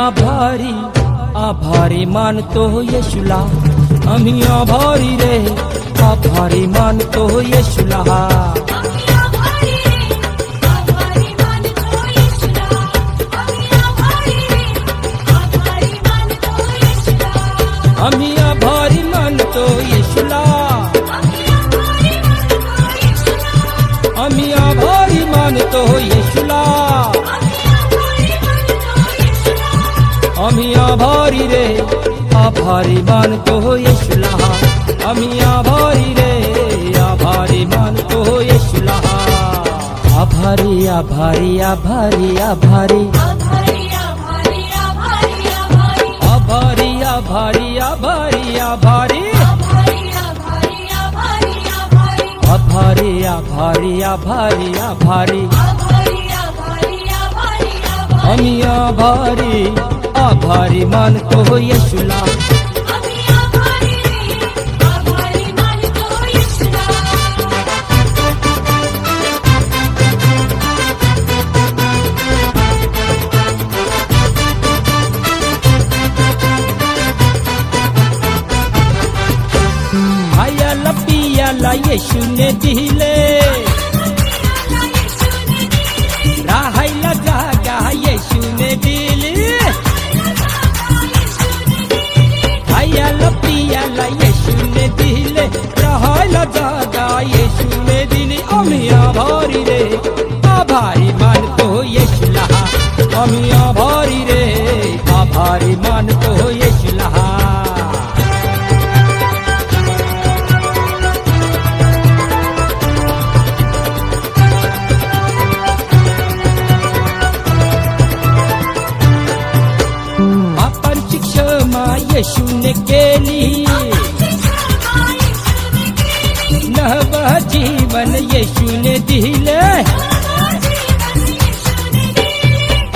आभारी आभारी मानतो येशूला, आम्ही आभारी रे आभारी मानतो येशूला। आम्ही आभारी मानतो येशूला, आम्ही आभारी मानतो येशूला, आम्ही आभारी रे आभारी मानतो येशूला, आम्ही आभारी रे आभारी मानतो येशूला। आभारी आभारी आभारी आभारी आभारी आभारी आभारी आभारी आभारी आभारी आभारी आभारी आम्ही आभारी आभारी मानतो येशूला। खायाला पियाला येशूने दिले, राहायला जागा येशूने दिली, खायाला पियाला येशूने दिले, राहायला जागा येशूने दिली। आम्ही आभारी रे आभारी मानतो येशूला, आम्ही आभारी रे आभारी मानतो येशूला। पापांची क्षमा येशूने केली, नवं जीवन येशूने दिले,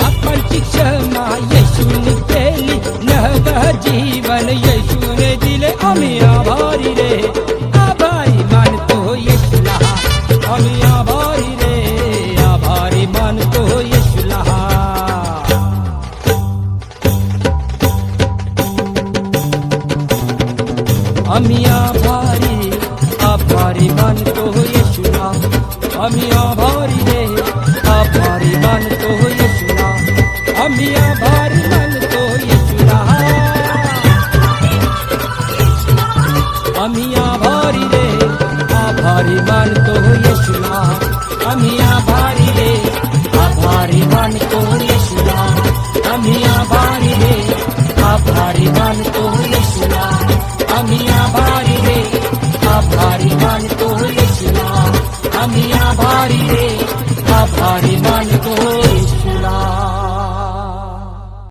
पापांची क्षमा येशूने केली, नवं जीवन येशूने दिले। आम्ही आभारी रे आभारी मानतो येशूला, आम्ही आभारी रे आभारी मानतो येशूला। आम्ही आभारी आभारी मानतो येशूला, आम्ही आभारी रे आभारी मानतो येशूला, आम्ही आभारी मानतो येशूला, आम्ही आभारी रे आभारी मानतो येशूला, आम्ही आभारी रे आभारी मानतो येशूला, आम्ही आभारी रे आभारी मानतो येशूला, आम्ही आभारी रे आभारी मानतो येशूला, आम्ही आभारी रे आभारी